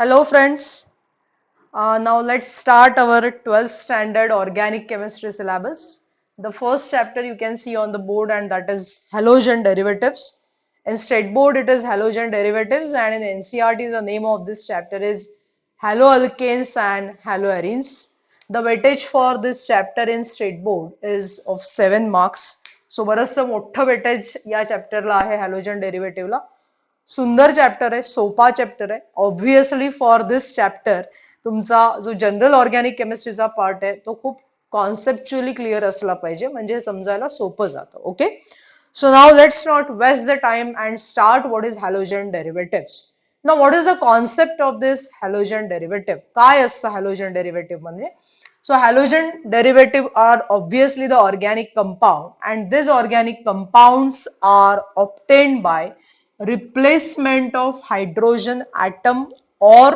Hello friends. Now let's start our 12th standard organic chemistry syllabus. The first chapter you can see on the board and that is halogen derivatives. In state board it is halogen derivatives and in NCERT the name of this chapter is haloalkanes and haloarenes. The weightage for this chapter in state board is of 7 marks. So बरचसं मोठं weightage या चॅप्टरला आहे halogen डेरिव्हेटिव्हला. सुंदर chapter आहे, सोपा chapter आहे. Obviously for this chapter तुमचा जो general organic केमिस्ट्रीचा part आहे तो खूप कॉन्सेप्च्युअली क्लिअर असला पाहिजे, म्हणजे समजायला सोपं जातं. Okay, so now let's not waste the time and start what is halogen derivative. Now what is the concept of this halogen derivative? काय असतं हॅलोजन डेरिव्हेटिव्ह म्हणजे? So halogen derivative are obviously the organic compound and these organic compounds are obtained by replacement of hydrogen atom or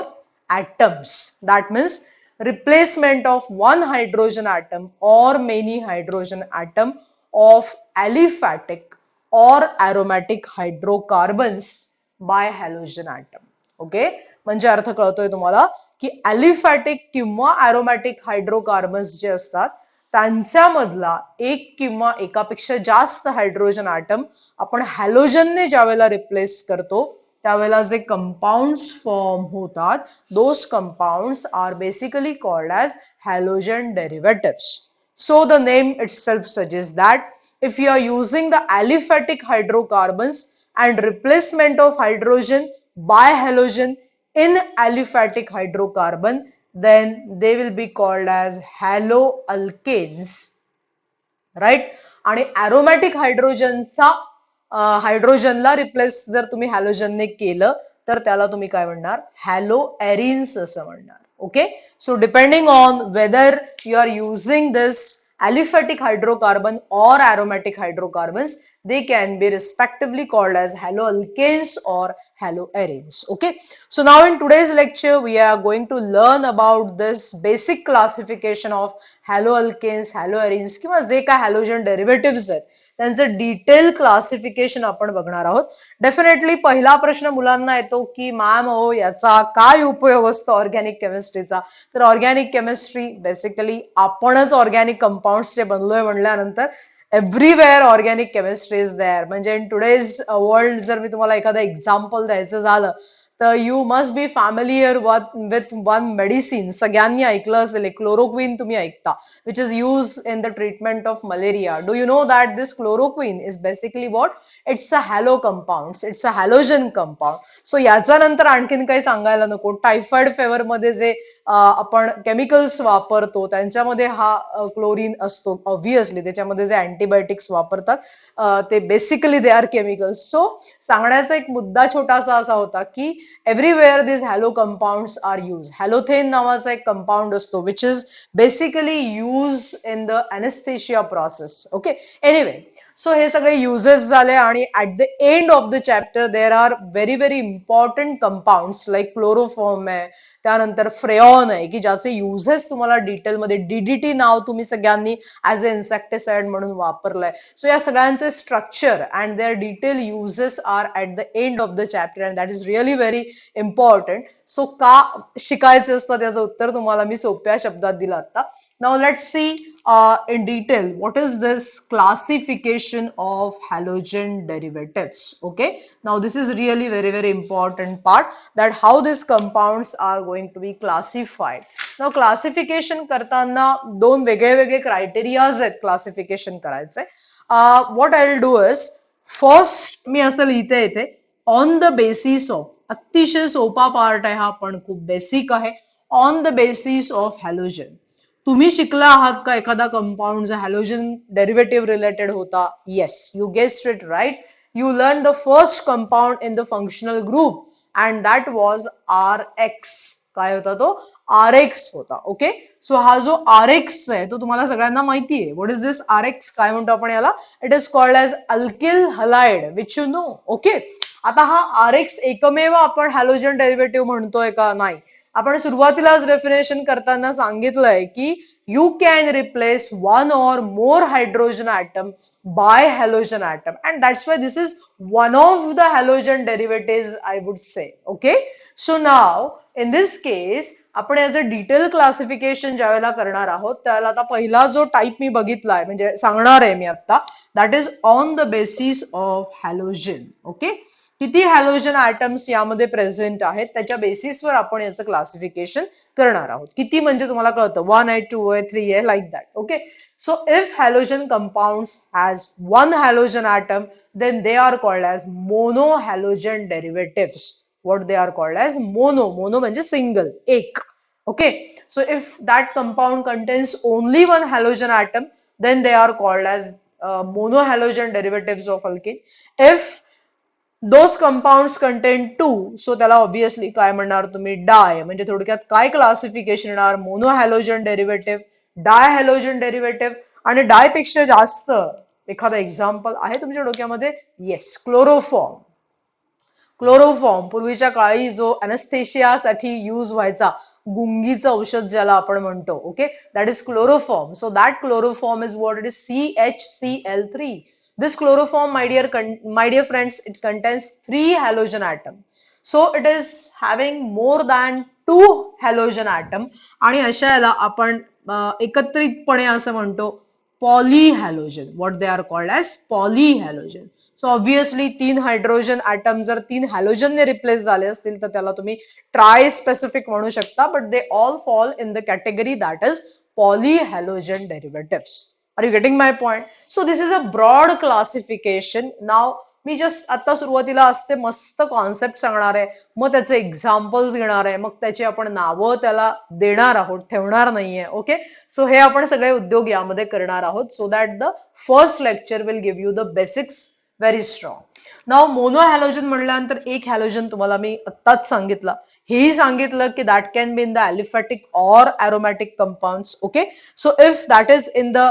atoms. That means replacement of one hydrogen atom or many hydrogen atom of aliphatic or aromatic hydrocarbons by halogen atom. Okay, म्हणजे अर्थ कळतोय तुम्हाला की aliphatic किंवा aromatic hydrocarbons जे असतात त्यांच्यामधला एक किंवा एकापेक्षा जास्त हायड्रोजन ॲटम आपण हॅलोजनने ज्यावेळेला रिप्लेस करतो त्यावेळेला जे कंपाऊंड्स फॉर्म होतात those compounds are basically called as halogen derivatives. So the name itself suggest that if you are using the aliphatic hydrocarbons and replacement of hydrogen by halogen in aliphatic hydrocarbon, then they will be called as haloalkanes, right? आणि aromatic हायड्रोजनचा हायड्रोजनला replace जर तुम्ही हॅलोजनने केलं तर त्याला तुम्ही काय म्हणणार? Haloarenes असं म्हणणार. Okay, so depending on whether you are using this aliphatic hydrocarbon or aromatic hydrocarbons, they can be respectively called as haloalkanes or haloarenes. Okay, so now in today's lecture we are going to learn about this basic classification of haloalkanes, haloarenes किंवा जे काय halogen derivatives आहेत त्यांचं detail classification आपण बघणार आहोत. Definitely पहिला प्रश्न मुलांना येतो की मॅम हो याचा काय उपयोग असतो ऑर्गॅनिक केमिस्ट्रीचा? तर ऑर्गॅनिक केमिस्ट्री बेसिकली आपणच ऑर्गॅनिक कंपाऊंड्सचे बनलोय म्हणल्यानंतर everywhere organic chemistry is there. म्हणजे इन टुडेज वर्ल्ड जर मी तुम्हाला एखादं एक्झाम्पल द्यायचं झालं तर you must be familiar with one medicine. सगळ्यांनी ऐकलं असेल क्लोरोक्विन, तुम्ही ऐकता, which is used in the treatment of malaria. Do you know that this chloroquine is basically what? It's a halo compounds. It's a halogen compound. So याचा नंतर आणखीन काही सांगायला नको. टायफॉइड फेवर मध्ये जे आपण केमिकल्स वापरतो त्यांच्यामध्ये हा क्लोरीन असतो. ऑब्व्हियसली त्याच्यामध्ये जे अँटीबायोटिक्स वापरतात ते basically they are chemicals. So सांगण्याचा एक मुद्दा छोटासा असा होता की एव्हरीवेअर दिस hello compounds R use. Halothane नावाचा एक कंपाऊंड असतो which is basically use in the anaesthesia process. Okay, anyway, so हे सगळे युजेस झाले आणि at the end of the chapter there are very very important compounds like chloroform आहे, त्यानंतर फ्रेऑन आहे की ज्याचे युजेस तुम्हाला डिटेलमध्ये डीडीटी नाव तुम्ही सगळ्यांनी ऍज अ इन्सेक्टिसाइड म्हणून वापरलंय. सो या सगळ्यांचे structure and their detail uses are at the end of the chapter and that is really very important. So का शिकायचं असतं त्याचं उत्तर तुम्हाला मी सोप्या शब्दात दिलं आता. Now let's see in detail what is this classification of halogen derivatives. Okay, now this is really very important part, that how these compounds are going to be classified. Now classification करताना दोन वेगळे criterias आहेत classification करायचे. what I'll do is first मी असं लिहिते इथे on the basis of, अतिशय सोपा पार्ट आहे हा पण खूप बेसिक आहे, on the basis of halogen. तुम्ही शिकला आहात का एखादा कंपाऊंड जो हॅलोजन डेरिव्हेटिव्ह रिलेटेड होता? Yes, you guessed it right. You learn the first compound in the functional group and that was R X. काय होता तो? आर एक्स होता. ओके, सो हा जो आर एक्स आहे तो तुम्हाला सगळ्यांना माहिती आहे. What is this R X? काय म्हणतो आपण याला? It is called as alkyl halide which you know. Okay, आता हा आर एक्स एकमेव आपण हॅलोजन डेरिव्हेटिव्ह म्हणतोय का? नाही. आपण सुरुवातीलाच डेफिनेशन करताना सांगितलंय की you can replace one or more hydrogen atom by halogen atom and that's why this is one of the halogen derivative I would say. Okay, so now in this case आपण as a detail classification ज्या वेळेला करणार आहोत त्याला आता पहिला जो type मी बघितलाय म्हणजे सांगणार आहे मी आता, that is on the basis of halogen. Okay, किती हॅलोजन ॲटम्स यामध्ये प्रेझेंट आहेत त्याच्या बेसिसवर आपण याचं क्लासिफिकेशन करणार आहोत. किती म्हणजे तुम्हाला कळतं 1 आहे 2 आहे 3 आहे like that. Okay, so if halogen compounds has one halogen atom, then they are called as monohalogen derivatives. What they are called as mono म्हणजे single, एक. Okay, so if that compound contains only one halogen atom, then they are called as monohalogen derivatives of alkane. If those compounds contain two, so त्याला obviously काय म्हणणार तुम्ही, डाय. म्हणजे थोडक्यात काय classification येणार, मोनोहॅलोजन डेरिव्हेटिव्ह, डायहॅलोजन डेरिव्हेटिव्ह. आणि डाय पेक्षा जास्त एखादा एक्झाम्पल आहे तुमच्या डोक्यामध्ये? Yes, chloroform. क्लोरोफॉर्म पूर्वीच्या काळी जो अॅनेस्थेशियासाठी यूज व्हायचा, गुंगीचं औषध ज्याला आपण म्हणतो. Okay, that is chloroform. So that chloroform is what it is CHCl3. This chloroform, my dear friends, it contains 3 halogen atom. So it is having more than 2 halogen atom. आणि अशा याला आपण एकत्रितपणे असं म्हणतो polyhalogen. What they are called as polyhalogen. So obviously 3 hydrogen atom जर 3 हॅलोजनने replace झाले असतील तर त्याला तुम्ही ट्राय स्पेसिफिक म्हणू शकता, but they all fall in the category that is polyhalogen derivatives. Are you getting my point? So this is a broad classification. Now me just आता सुरुवातीला असते मस्त कॉन्सेप्ट सांगणार आहे, मग त्याचे एक्झाम्पल्स घेणार आहे, मग त्याची आपण नावं त्याला देणार आहोत, ठेवणार नाहीये. ओके, सो हे आपण सगळे उद्योग यामध्ये करणार आहोत, so that the first lecture will give you the basics very strong. Now mono halogen म्हणल्यानंतर एक हॅलोजन तुम्हाला मी आत्ताच सांगितलं, हेही सांगितलं की that can be in the aliphatic or aromatic compounds. Okay, so if that is in the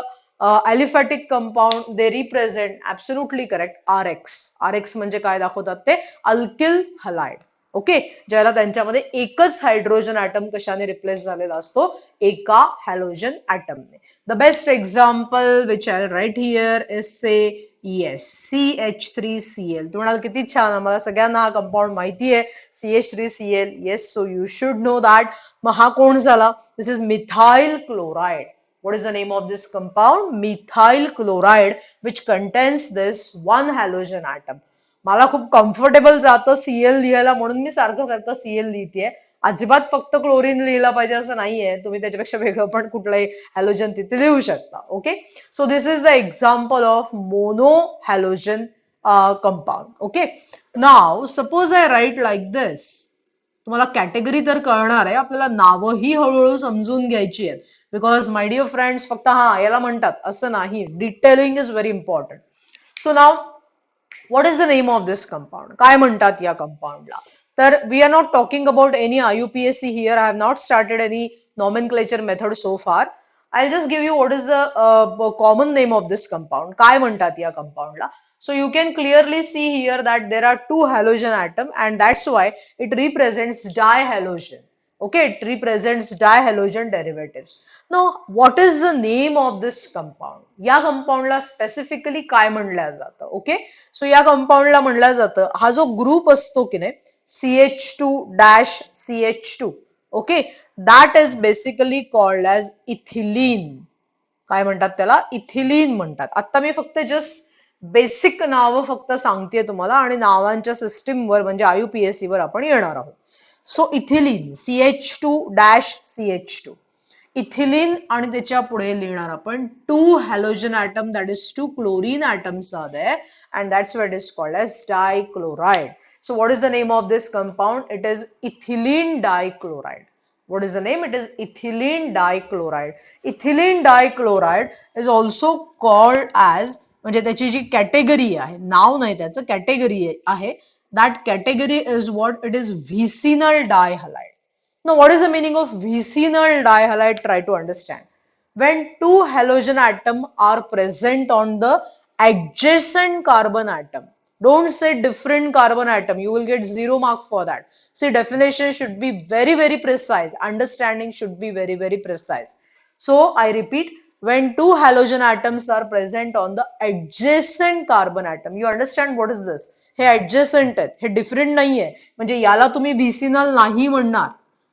aliphatic compound, they represent, absolutely correct, RX. RX म्हणजे काय दाखवतात ते, अल्किल हलाइड. ओके, ज्याला त्यांच्यामध्ये एकच हायड्रोजन ॲटम कशाने रिप्लेस झालेला असतो, एका हॅलोजन ॲटमने. The best example which I write here is say yes CH3Cl. तुम्हाला किती छान, आम्हाला सगळ्यांना हा कंपाऊंड माहिती आहे CH3Cl. Yes, so you should know that. मग हा कोण झाला, this is methyl chloride. What is the name of this compound? Methyl chloride, which contains this one halogen atom. मला खूप कम्फर्टेबल जातं Cl लिहायला म्हणून मी सारखं सारखं Cl लिहितेय. अजिबात फक्त क्लोरीन लिहिला पाहिजे असं नाहीये, तुम्ही त्याच्यापेक्षा वेगळं पण कुठलंही हॅलोजन तिथे लिहू शकता. Okay, so this is the example of mono halogen compound. Okay, now suppose I write like this. तुम्हाला कॅटेगरी तर कळणार आहे, आपल्याला नावंही हळूहळू समजून घ्यायची आहेत. बिकॉज माय डिअर फ्रेंड्स, फक्त हा याला म्हणतात असं नाही, detailing is very important. So now what is the name of this compound, काय म्हणतात या कंपाऊंडला? तर we are not talking about any IUPAC here. I have not started any nomenclature method so far. I just give you what is the common name of this compound, काय म्हणतात या कंपाऊंडला. So you can clearly see here that there are 2 halogen atom and that's why it represents dihalogen. Okay, it represents dihalogen derivatives. Now, what is the name of this compound? या कंपाऊंडला specifically काय म्हणलं जातं? Okay, so या कंपाऊंडला म्हणलं जातं, हा जो group असतो की नाही CH2-CH2, okay, that is basically called as ethylene. काय म्हणतात त्याला? इथिलीन म्हणतात. आता मी फक्त जस्ट बेसिक नावं फक्त सांगतेय तुम्हाला आणि नावांच्या सिस्टीमवर म्हणजे IUPAC वर आपण येणार आहोत. सो इथिलीन CH2-CH2, इथिलीन आणि त्याच्या पुढे लिहिणार आपण 2 halogen atom, that is 2 chlorine atoms are there and that's what is called as dichloride. So what is the name of this compound? It is ethylene dichloride. What is the name? It is ethylene dichloride. Ethylene dichloride is also called as, म्हणजे त्याची जी category आहे, नाव नाही त्याचं, category आहे, that category is what it is, vicinal dihalide. Now what is the meaning of vicinal dihalide? Try to understand. When 2 halogen atom are present on the adjacent carbon atom, don't say different carbon atom, you will get 0 mark for that. See, definition should be very very precise, understanding should be very very precise. So I repeat, when 2 halogen atoms are present on the adjacent carbon atom, you understand what is this? हे adjacent आहेत, हे different नाहीये, म्हणजे याला तुम्ही vicinal नाही म्हणणार.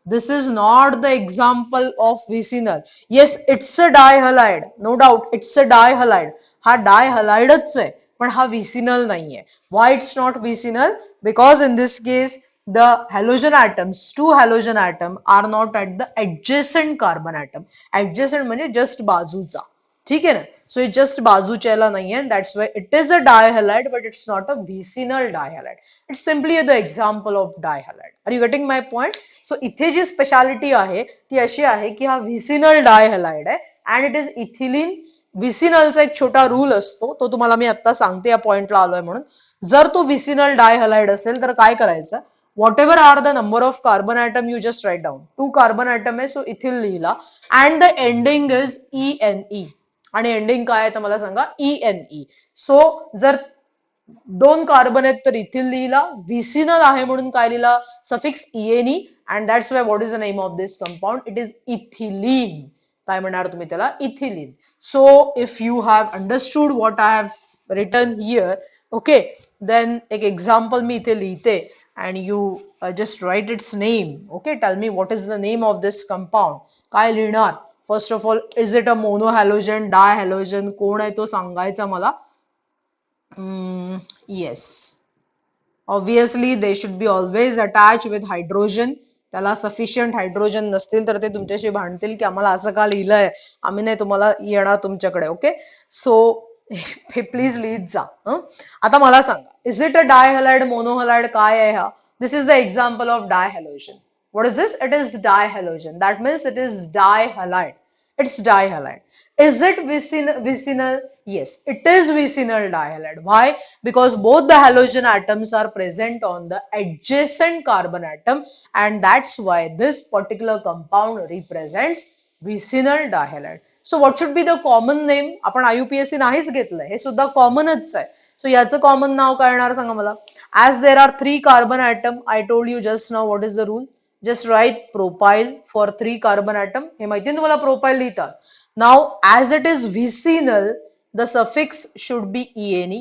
This is not the example of vicinal. Yes, it's a dihalide. No doubt, it's a dihalide. हा dihalide आहे, पण हा vicinal नाहीये. Why it's not vicinal? Because in this case, the halogen atoms, two halogen atom are not at the adjacent carbon atom. Adjacent म्हणजे just बाजूचा. ठीक आहे ना? So it just बाजूच्याला नाहीये. That's why it is a dihalide, but it's not a vicinal dihalide. It's simply the example of dihalide. Are you getting my point? So इथे जी speciality आहे ती अशी आहे की हा व्हिसिनल डायहॅलाइड आहे अँड इट इज इथिलीन. व्हिसिनलचा एक छोटा रूल असतो, तो तुम्हाला मी आता सांगते, या पॉइंटला आलोय म्हणून. जर तो व्हिसिनल डायहॅलाइड असेल तर काय करायचं, whatever are the number of carbon atom you just write down. 2 carbon atom आहे, सो इथिल लिहिला and the ending is ENE. आणि एंडिंग काय आहे तर मला सांगा, ENE. सो जर 2 कार्बन आहेत तर इथिल लिहिला, व्हिसिनल आहे म्हणून काय लिहिला, suffix ENE. And that's why what is the name of this compound, it is ethylene. काय म्हणणार तुम्ही त्याला, ethylene. So if you have understood what I have written here, okay, then एक एक्झाम्पल मी इथे लिहिते and you just write its name. Okay, tell me what is the name of this compound. काय लिहिणार, first of all, is it a monohalogen, dihalogen, कोण आहे तो सांगायचा मला. Yes, obviously they should be always attached with hydrogen. त्याला sufficient hydrogen नसतील तर ते तुमच्याशी भांडतील की आम्हाला असं का लिहिलंय, आम्ही नाही तुम्हाला येणार तुमच्याकडे. ओके, सो हे प्लीज लिहित जा. आता मला सांगा, इज इट अ डायहॅलाइड, मोनोहॅलाइड, काय आहे हा. This is the example of dihalogen. What is this, it is dihalogen. That means it is dihalide. It's dihalide. Is it vicinal? Yes, it is vicinal dihalide. Why? Because both the halogen atoms are present on the adjacent carbon atom, and that's why this particular compound represents vicinal dihalide. So what should be the common name? आपण IUPAC नाहीच घेतलंय, हे सुद्धा कॉमनच आहे. So याचं common नाव काय येणार सांगा मला. As there are 3 carbon atom, I told you just now what is the rule. Just write propyl for 3 carbon atom. हे माहिती तुम्हाला propyl लिहितात. Now as it is vicinal, the suffix should be ENE.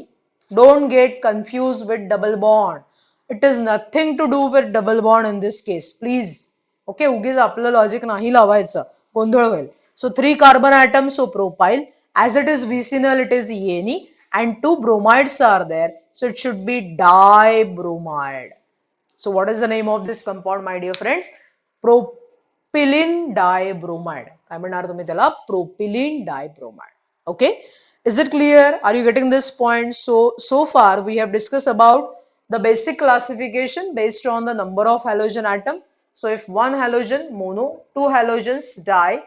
Don't get confused with double bond. It is nothing to do with double bond in this case. Please. Okay, उगीच आपलं logic नाही लावायचं, गोंधळ होईल. So 3 carbon atom, so propyl. As it is vicinal, it is ENE, and 2 bromides are there, so it should be dibromide. So what is the name of this compound, my dear friends? Propylene dibromide. काय म्हणणार तुम्ही त्याला, propylene dibromide. Okay, is it clear? Are you getting this point? So far we have discussed about the basic classification based on the number of halogen atom. So if one halogen mono, 2 halogens di,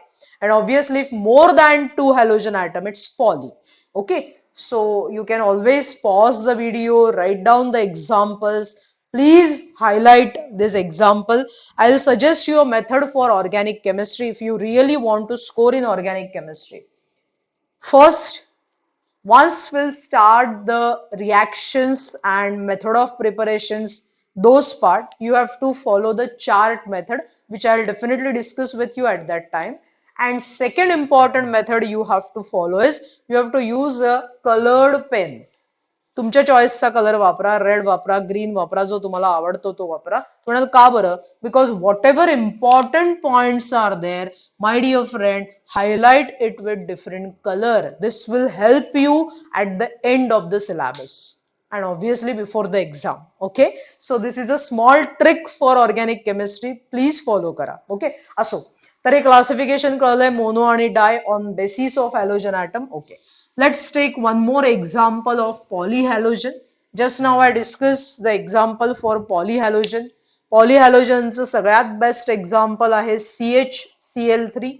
and obviously if more than 2 halogen atom, it's poly. Okay, so you can always pause the video, write down the examples. Please highlight this example. I will suggest you a method for organic chemistry if you really want to score in organic chemistry. First, once we'll start the reactions and method of preparations, those part, you have to follow the chart method, which I'll definitely discuss with you at that time. And second important method you have to follow is, you have to use a colored pen. तुमच्या चॉईसचा colour वापरा, red वापरा, green वापरा, जो तुम्हाला आवडतो तो वापरा. म्हणाल का बरं, because whatever important points are there, my dear friend, highlight it with different colour. This will help you at the end of the syllabus and obviously before the exam. Okay, so this is a small trick for organic chemistry. Please follow करा. Okay, असो, तर हे classification कळलंय, mono आणि di on basis of halogen atom. Okay, let's take one more example of polyhalogen. Just now I discussed the example for polyhalogen. Polyhalogenचं सगळ्यात best example आहे CHCl3.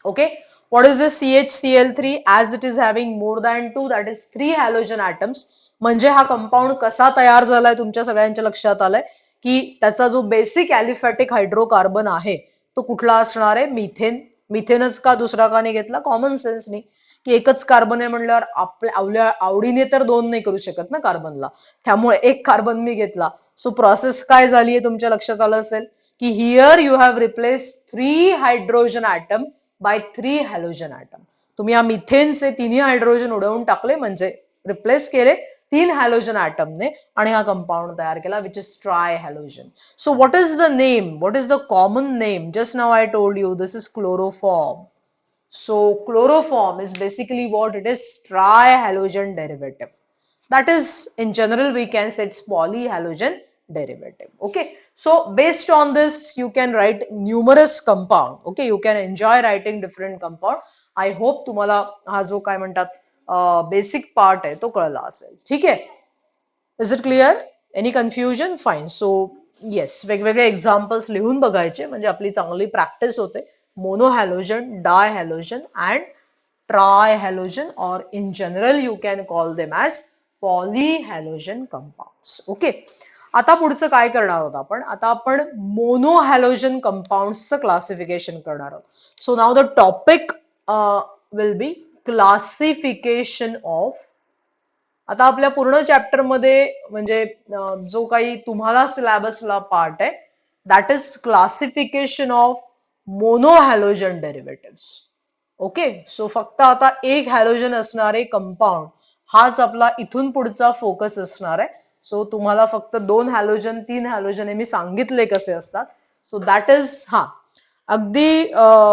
Okay, what is this CHCl3? As it is having more than 2, that is 3 halogen atoms. म्हणजे हा compound कसा तयार झालाय तुमच्या सगळ्यांच्या लक्षात आलंय की त्याचा जो बेसिक ॲलिफॅटिक हायड्रोकार्बन आहे तो कुठला असणार आहे, मिथेन. मिथेनच का, दुसरा का नाही घेतला, कॉमन सेन्सनी, की एकच कार्बन आहे म्हणल्यावर आपल्या आवडीने तर 2 नाही करू शकत ना कार्बनला, त्यामुळे एक कार्बन मी घेतला. सो प्रोसेस काय झाली आहे तुमच्या लक्षात आलं असेल की here you have replace 3 hydrogen atom by 3 halogen atom. तुम्ही या मिथेनचे 3 हायड्रोजन उडवून टाकले, म्हणजे रिप्लेस केले तीन हॅलोजन ॲटमने आणि हा कंपाऊंड तयार केला which is try halogen. So what is the name, what is the common name? Just now I told you this is chloroform. So chloroform is basically what it is, trihalogen derivative. That is, in general, we can say it's polyhalogen derivative. Okay. So based on this, you can write numerous compound. Okay. You can enjoy writing different compound. I hope तुम्हाला हा जो काय म्हणतात basic part आहे तो कळला असेल. ठीक आहे. Is it clear? Any confusion? Fine. So yes, वेगवेगळे एक्झाम्पल्स लिहून बघायचे म्हणजे आपली चांगली प्रॅक्टिस होते. मोनोहॅलोजन, डायहॅलोजन and ट्रायहॅलोजन, or in general you can call them as polyhalogen compounds. Okay. आता पुढचं काय करणार आहोत आपण? आता आपण मोनोहॅलोजन कंपाऊंड्सचं क्लासिफिकेशन करणार आहोत. So now the topic will be classification of. आता आपल्या पूर्ण चॅप्टर मध्ये म्हणजे जो काही तुम्हाला सिलेबसला पार्ट आहे that is classification of monohalogen derivatives. Okay. So फक्त आता एक हॅलोजन असणारे कंपाऊंड हाच आपला इथून पुढचा फोकस असणार आहे. सो तुम्हाला फक्त 2 हॅलोजन 3 हॅलोजन हे मी सांगितले कसे असतात. सो दॅट इज अगदी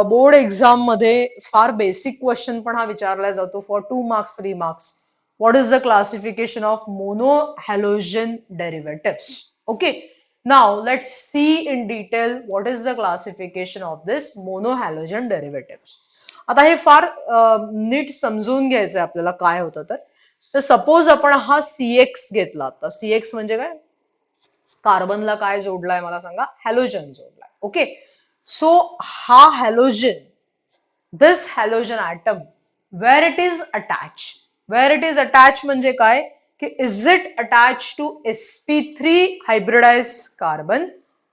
बोर्ड एक्झाम मध्ये फार बेसिक क्वेश्चन पण हा विचारला जातो for 2 marks 3 marks. What is the classification of monohalogen derivatives? Okay. Now let's see in detail what is the classification of this monohalogen derivatives. आता हे फार नीट समजून घ्यायचं आहे आपल्याला काय होतं तर सपोज आपण हा CX घेतला. आता CX म्हणजे काय? कार्बनला काय जोडलाय मला सांगा? हॅलोजन जोडलाय. ओके. सो हा halogen, this halogen atom where it is attach, where it is attached म्हणजे काय की is it attached to sp3 hybridized carbon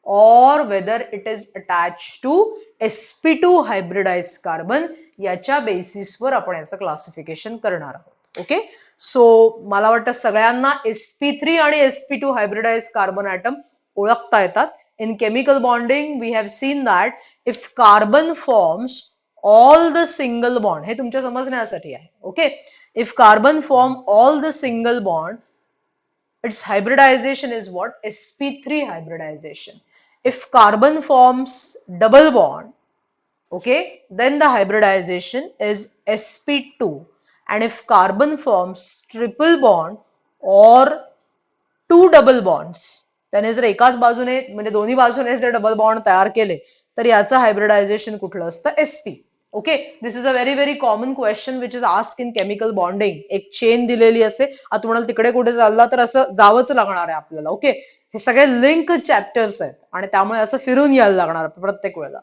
or whether it is attached to sp2 hybridized carbon, याच्या बेसिसवर आपण याचं classification करणार आहोत. ओके. सो मला वाटतं सगळ्यांना sp3 आणि sp2 hybridized carbon atom ओळखता येतात. In chemical bonding we have seen that if carbon forms all the single bond, हे तुमच्या समजण्यासाठी आहे. Okay. If carbon form all the single bond, its hybridization is what? sp3 hybridization. If carbon forms double bond, okay, then the hybridization is sp2. And if carbon forms triple bond or 2 double bonds, त्याने जर एकाच बाजूने म्हणजे दोन्ही बाजूने जर double bond तयार केले तर याचं हायब्रिडायझेशन कुठलं असतं? sp. Okay. This is a very very common question which is ask in chemical bonding. एक चेन दिलेली असते, आता तुम्हाला तिकडे कुठे चालला तर असं जावंच लागणार आहे आपल्याला. ओके. हे सगळे लिंक चॅप्टर्स आहेत आणि त्यामुळे असं फिरून यायला लागणार प्रत्येक वेळेला.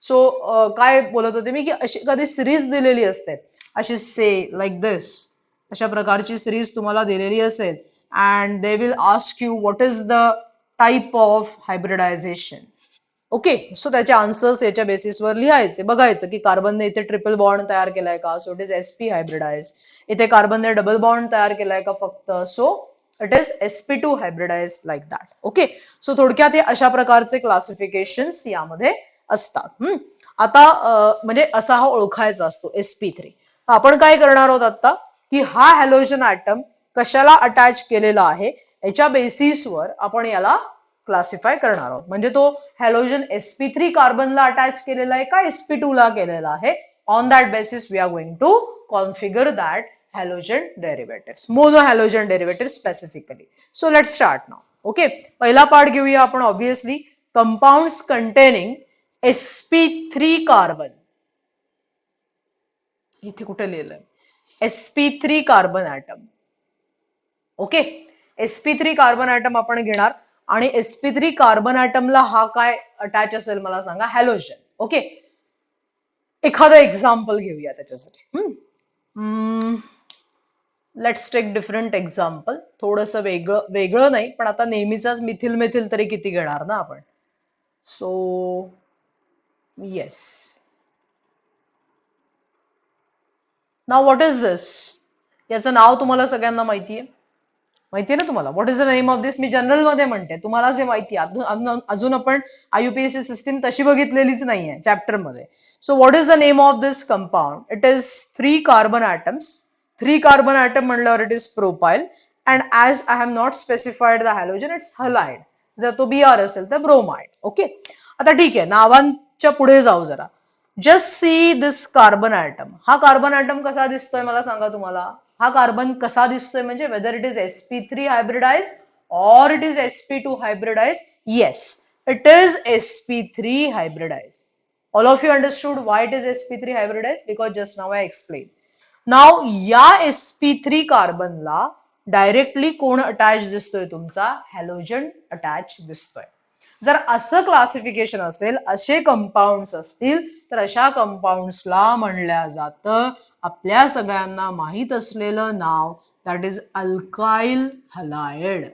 सो काय बोलत होते मी की अशी कधी सिरीज दिलेली असते, अशी से लाईक दिस, अशा प्रकारची सिरीज तुम्हाला दिलेली असेल and they will ask you what is the type of hybridisation. Okay. So त्याचे आन्सर्स याच्या बेसिसवर लिहायचे, बघायचं की कार्बनने इथे ट्रिपल बॉन्ड तयार केलाय का, so it is sp hybridize. इथे कार्बनने डबल बॉन्ड तयार केलाय का फक्त, so it is sp2 hybridize like that. Okay. So थोडक्यात हे अशा प्रकारचे क्लासिफिकेशन्स यामध्ये असतात. आता म्हणजे असा हा ओळखायचा असतो sp3. आपण काय करणार आहोत आता की हा हॅलोजन ॲटम कशाला अटॅच केलेला आहे याच्या बेसिसवर आपण याला क्लासिफाय करणार आहोत. म्हणजे तो हॅलोजन sp3 कार्बनला अटॅच केलेला आहे का sp2 ला केलेला आहे. On that basis we are going to configure that halogen derivatives, monohalogen derivative specifically. So let's start now. Okay. पहिला पार्ट घेऊया आपण. Obviously compounds containing sp3 carbon. इथे कुठे लिहिलंय? sp3 carbon atom. Okay. sp3 carbon atom आपण घेणार आणि sp3 carbon ॲटमला हा काय अटॅच असेल मला सांगा? हॅलोजन. ओके. एखादं एक्झाम्पल घेऊया त्याच्यासाठी. Let's take different example. थोडंसं वेगळं नाही पण आता नेहमीचाच मिथिल मिथिल तरी किती घेणार ना आपण. So yes. Now what is this? याचं नाव तुम्हाला सगळ्यांना माहितीये ना तुम्हाला? What is the name of this? मी जनरल मध्ये म्हणते, तुम्हाला जे माहिती अजून आपण IUPAC सिस्टीम तशी बघितलेलीच नाहीये चॅप्टर मध्ये. So what is the name of this compound? It is 3 carbon atoms. 3 carbon atom म्हणल्यावर it is propyl and as I have not specified the halogen it's halide. जर तो Br असेल तर bromide. Okay, आता ठीक आहे, नावांच्या पुढे जाऊ जरा. Just see this carbon atom. हा कार्बन ॲटम कसा दिसतोय मला सांगा तुम्हाला. हा कार्बन कसा दिसतोय म्हणजे whether it is sp3 hybridise or it is sp2 hybridized? Yes, it is sp3 hybridized. All of you understood why it is sp3 hybridized? Because just now I explained. Now या sp3 कार्बनला directly कोण attach दिसतोय तुमचा? Halogen attach दिसतोय. जर असं classification असेल, असे compounds असतील, तर अशा कंपाऊंड्सला म्हणल्या जातं आपल्या सगळ्यांना माहित असलेलं नाव, that is alkyl halide.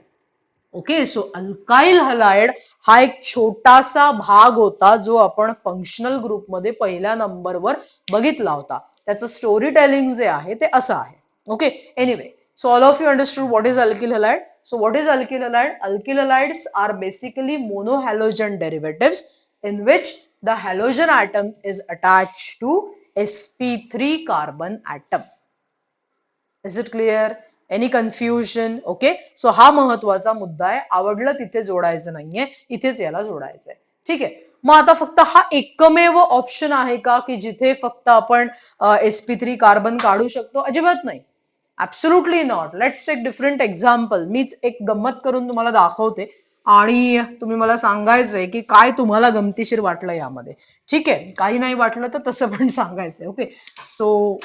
Okay, so alkyl halide हा एक छोटासा भाग होता जो आपण फंक्शनल ग्रुपमध्ये पहिल्या नंबरवर बघितला होता. त्याचं स्टोरी टेलिंग जे आहे ते असं आहे. Okay, anyway, so all of you understood what is alkyl halide. So what is alkyl halide? Alkyl halides are basically monohalogen derivatives in which the halogen atom is attached to sp3 carbon atom. Is it clear? Any confusion? Okay, so हा महत्वाचा मुद्दा आहे. आवडलं तिथे जोडायचं नाहीये, इथेच याला जोडायचंय. ठीक आहे, मग आता फक्त हा एकमेव ऑप्शन आहे का की जिथे फक्त आपण sp3 कार्बन काढू शकतो? अजिबात नाही. Absolutely not. Let's take different example. मीच एक गंमत करून तुम्हाला दाखवते आणि तुम्ही मला सांगायचंय की काय तुम्हाला गमतीशीर वाटलं यामध्ये. ठीक आहे, काही नाही वाटलं तर तसं पण सांगायचंय. Okay, so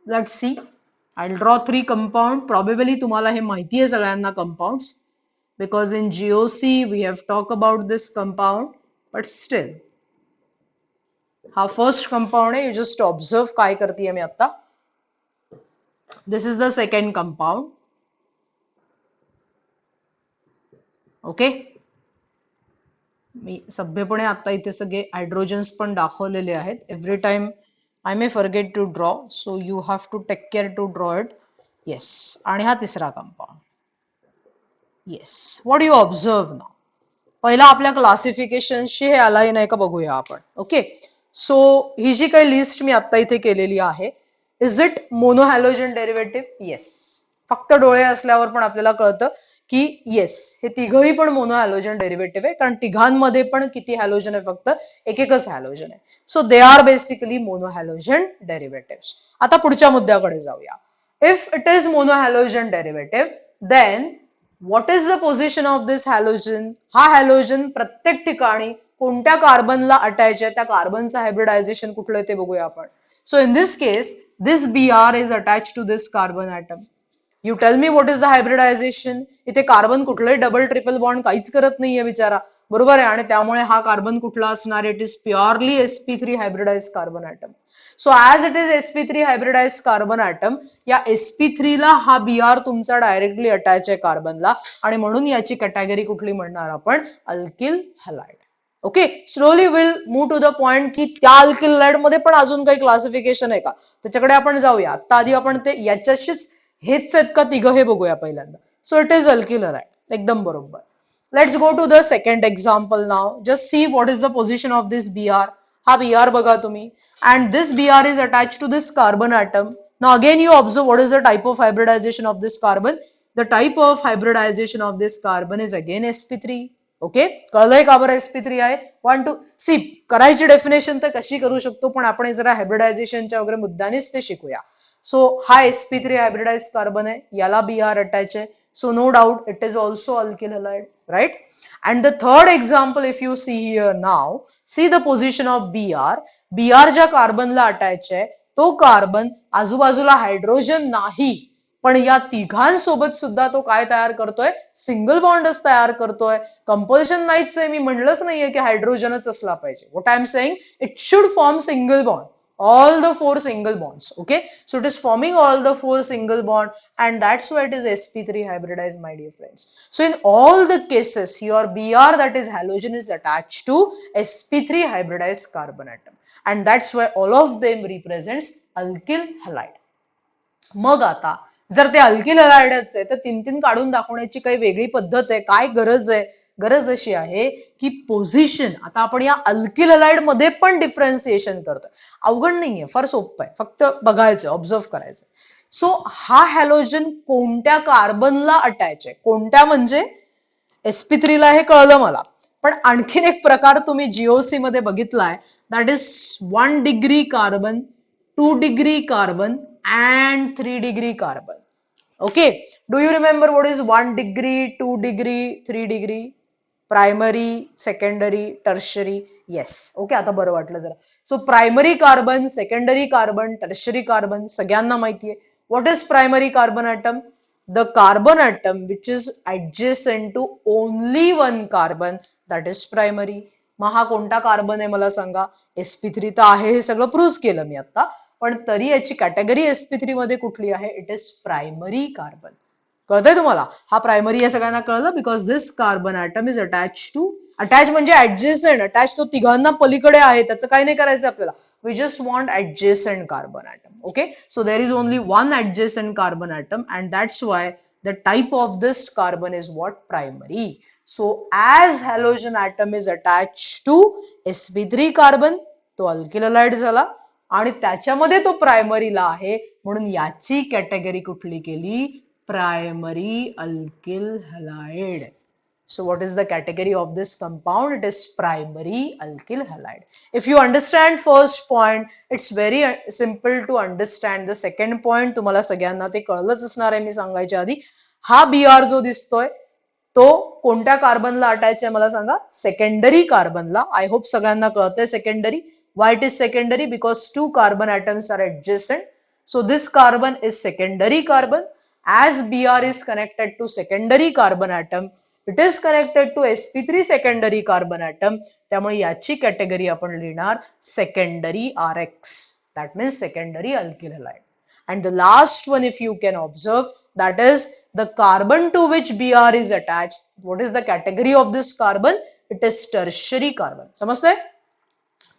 let's see. I'll draw 3 compound. Probably तुम्हाला हे माहिती आहे सगळ्यांना compounds because in GOC we have talked about this compound, but still हा first compound आहे. You just observe काय करतीये मी आता. This is the second compound. Okay, मी सभ्यपणे आता इथे सगळे हायड्रोजन्स पण दाखवलेले आहेत. Every time I may forget to draw, so you have to take care to draw it. Yes, आणि हा तिसरा compound. Yes, what do you observe now? पहिला आपल्या क्लासिफिकेशनशी हे अलाइन आहे का बघूया आपण. ओके, सो ही जी काही लिस्ट मी आता इथे केलेली आहे, इज इट मोनोहॅलोजन डेरिव्हेटिव्ह? येस. फक्त डोळे असल्यावर पण आपल्याला कळतं की येस, हे तिघही पण मोनोहॅलोजन डेरिव्हेटिव्ह आहे, कारण तिघांमध्ये पण किती हॅलोजन आहे? फक्त एकच हॅलोजन आहे. So they are basically monohalogen derivative. आता पुढच्या मुद्द्याकडे जाऊया. If it is monohalogen derivative, then what is the position of this halogen? हा हॅलोजन प्रत्येक ठिकाणी कोणत्या कार्बनला अटॅच आहे? त्या कार्बनचं हायब्रिडायझेशन कुठलं आहे ते बघूया आपण. So in this case, this Br is attach to this carbon atom. You tell me what is the hybridization? इथे कार्बन कुठलंही डबल ट्रिपल बॉन्ड काहीच करत नाहीये बिचारा, बरोबर आहे, आणि त्यामुळे हा कार्बन कुठला असणार? It is purely sp3 hybridize carbon atom. So as it is sp3 hybridize carbon atom, या sp3 ला हा Br तुमचा डायरेक्टली अटॅच आहे कार्बनला, आणि म्हणून याची कॅटेगरी कुठली म्हणणार आपण? Alkyl halide. Okay, slowly will move to the point की त्या अल्किल हलाइड मध्ये पण अजून काही क्लासिफिकेशन आहे का त्याच्याकडे आपण जाऊया. आता आधी आपण ते याच्याशीच हेच आहेत का तिघ हे बघूया पहिल्यांदा. So it is alkyl halide, एकदम बरोबर. Let's go to the second example नाव. Just see what is the position of this Br. हा Br बघा तुम्ही, and this Br is attached to this carbon atom. Now again you observe what is the type of hybridization of this carbon. The type of hybridization of this carbon is again sp3. Okay, कळलंय का बरं sp3 आहे? 1 2 C. करायची definition तर कशी करू शकतो, पण आपण जरा हायब्रिडायझेशनच्या वगैरे मुद्द्यानेच ते शिकूया. सो हा sp3 हायब्रिडाइज कार्बन आहे, याला Br अटॅच आहे. So no doubt it is also alkyl halide, right? And the third example, if you see here now, see the position of Br. Br ज्या कार्बनला अटॅच आहे तो carbon आजूबाजूला hydrogen नाही, पण या तिघांसोबत सुद्धा तो काय तयार करतोय? सिंगल बॉन्डच तयार करतोय. कंपल्शन नाहीच आहे, मी म्हणलंच नाहीये की हायड्रोजनच असला पाहिजे. What I am saying, it should form single bond. All the 4 single bonds. Okay, so it is forming all the 4 single bond, and that's why it is sp3 hybridized, my dear friends. So in all the cases, your Br, that is halogen, is attached to sp3 hybridized carbon atom, and that's why all of them represents alkyl halide. मग आता जर ते alkyl हलाइडच आहे तर 3 काढून दाखवण्याची काही वेगळी पद्धत आहे? काय गरज आहे? गरज अशी आहे की पोझिशन, आता आपण या अल्किल हलाइड मध्ये पण डिफरन्सिएशन करतोय. अवघड नाहीये, फार सोपं आहे, फक्त बघायचं, ऑब्झर्व करायचं. सो हा हॅलोजन कोणत्या कार्बनला अटॅच आहे, कोणत्या म्हणजे sp3 ला हे कळलं मला, पण आणखीन एक प्रकार तुम्ही जीओसी मध्ये बघितलाय, that is 1 degree carbon, 2 degree carbon and 3 degree carbon. Okay, do you remember what is 1 degree, 2 degree, 3 degree? Primary, secondary, tertiary. Yes, okay, आता बरं वाटलं जरा. So primary carbon, secondary carbon, tertiary carbon सगळ्यांना माहितीये. What is primary carbon atom? The carbon atom which is adjacent to only one carbon, that is primary. मग हा कोणता carbon आहे मला सांगा? sp3 तर आहे, हे सगळं प्रूव्ह केलं मी आता, पण तरी याची कॅटेगरी sp3 मध्ये कुठली आहे? It is primary carbon. कळतंय तुम्हाला? हा प्रायमरी या सगळ्यांना कळलं, because this carbon atom is attach to, attach म्हणजे ऍडजेसंट, अटॅच तो तिघांना पलीकडे आहे, त्याचं काही नाही करायचं आपल्याला. We just want adjacent carbon atom. Okay, so there is only one adjacent carbon atom, and that's why the type of this carbon is what? Primary. So as halogen atom is attached to sp3 carbon, तो alkyl halide झाला, आणि त्याच्यामध्ये तो प्रायमरीला आहे, म्हणून याची category कुठली केली? Primary alkyl halide. So what is the category of this compound? It is primary alkyl halide. If you understand first point, it's very simple to understand the second point. तुम्हाला सगळ्यांना ते कळलंच असणार आहे मी सांगायच्या आधी. हा Br जो दिसतोय तो कोणत्या कार्बनला अटॅच आहे मला सांगा? सेकंडरी कार्बनला. आय होप सगळ्यांना कळतंय secondary. Why it is secondary? Because two carbon atoms are adjacent. So this carbon is secondary carbon. As Br is connected to secondary carbon atom, it is connected to sp3 secondary carbon atom. त्यामुळे याची category आपण लिहिणार secondary Rx. That means secondary alkyl halide. And the last one, if you can observe, that is the carbon to which Br is attached. What is the category of this carbon? It is tertiary carbon. समजतंय?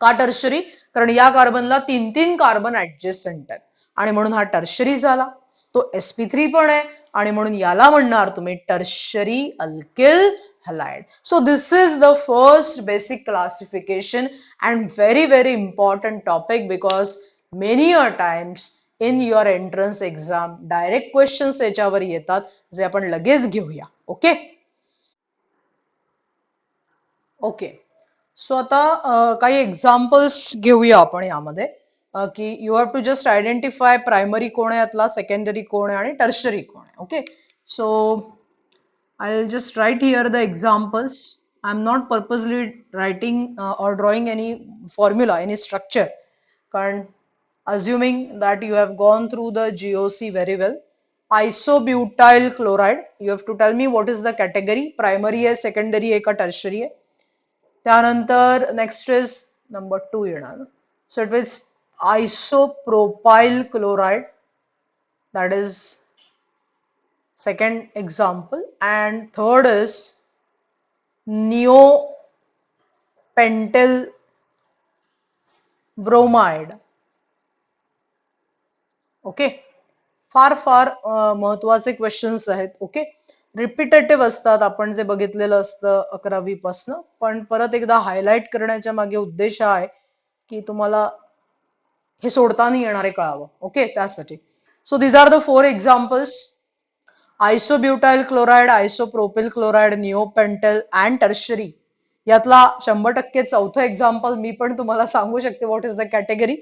का tertiary? कारण या कार्बनला 3 carbon adjacent आहेत, आणि म्हणून हा tertiary झाला. तो sp3 पण आहे, आणि म्हणून याला म्हणणार तुम्ही tertiary alkyl halide. So this is the first basic classification and very important topic, because many a times in your entrance exam direct questions याच्यावर येतात, जे आपण लगेच घेऊया. ओके ओके, सो आता काही एक्झाम्पल्स घेऊया आपण यामध्ये, की you have to just identify primary कोण आहे यातला, सेकंडरी कोण आहे आणि टर्शरी कोण आहे. Okay, so I will just write here the examples. I am not purposely writing or drawing any formula, any structure, कारण assuming that you have gone through the GOC very well. Isobutyl chloride, you have to tell me what is the category, primary आहे, secondary आहे का tertiary आहे. त्यानंतर next is number 2 येणार. So it is isopropyl chloride, that is second example, and third is neopentyl bromide. Okay, फार महत्वाचे questions आहेत. Okay, repetitive असतात, आपण जे बघितलेलं असतं 11वी पासनं, पण परत एकदा हायलाइट करण्याच्या मागे उद्देश आहे की तुम्हाला हे सोडता नाही येणारे कळावं. ओके, त्यासाठी. So these are the 4 examples: isobutyl chloride, isopropyl chloride, neopentyl and tertiary. यातला 100% चौथं एक्झाम्पल मी पण तुम्हाला सांगू शकते what is the category,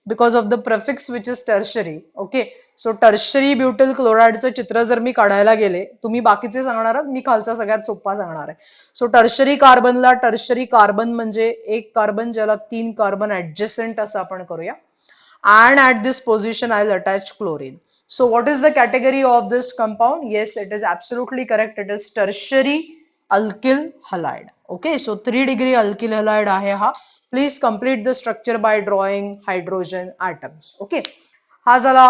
because of the prefix which is tertiary. Okay, so tertiary butyl क्लोराइडचं चित्र जर मी काढायला गेले, तुम्ही बाकीचे सांगणार, मी खालचा सगळ्यात सोपा सांगणार आहे. सो टर्शरी कार्बनला, टर्शरी कार्बन म्हणजे एक कार्बन ज्याला 3 कार्बन ऍडजेसंट असं आपण करूया, and at this position I'll attach chlorine. So what is the category of this compound? Yes, it is absolutely correct. It is tertiary alkyl halide. Okay, so 3 degree alkyl halide आहे हा. Please complete the structure by drawing hydrogen atoms. Okay, हा झाला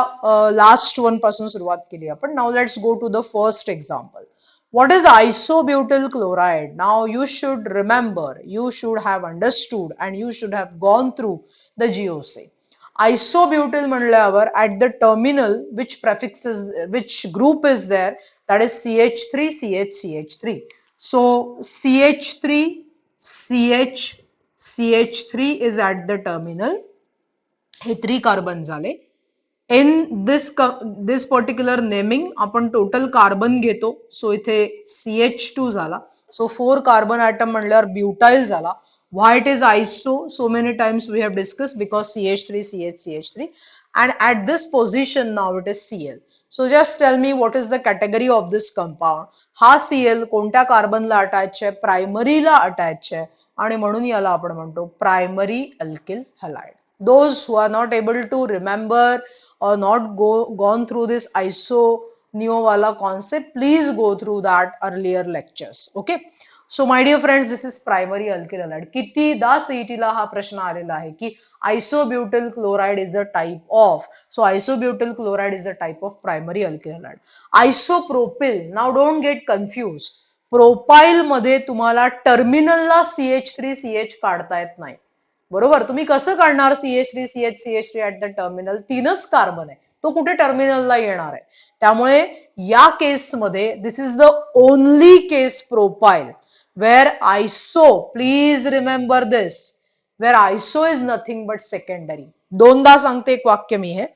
last one पासून सुरुवात केली आपण. Now let's go to the first example. What is isobutyl chloride? Now you should remember, you should have understood, and you should have gone through the GOC. Isobutyl म्हणल्यावर at the terminal which prefixes, which group is there, that is CH3 CH CH3. So CH3 CH CH3 is at the terminal. हे 3 carbon झाले. In this particular naming आपण total carbon घेतो. So इथे CH2 झाला. So 4 carbon atom म्हणल्यावर butyl झाला. Why it is iso? So many times we have discussed because CH3, CH, CH3. And at this position now it is Cl. So just tell me what is the category of this compound. हा Cl कोणत्या कार्बनला attach आहे? प्रायमरीला attach आहे आणि म्हणून याला आपण म्हणतो primary alkyl halide. Those who are not able to remember or not gone through this iso neo wala concept, please go through that earlier lectures. Okay. So my dear friends, this is primary alkyl halide. कितीदा CET ला हा प्रश्न आलेला आहे की isobutyl chloride is a type of. So isobutyl chloride is a type of primary alkyl halide. Isopropyl, now don't get confused. Propyl मध्ये तुम्हाला टर्मिनलला CH3CH काढता येत नाही. बरोबर, तुम्ही कसं काढणार CH3CH ऍट द टर्मिनल? 3च कार्बन आहे, तो कुठे टर्मिनलला येणार आहे? त्यामुळे या केसमध्ये this is the only case propyl where iso, please remember this, where iso is nothing but secondary. दोनदा सांगते एक वाक्य मी हे.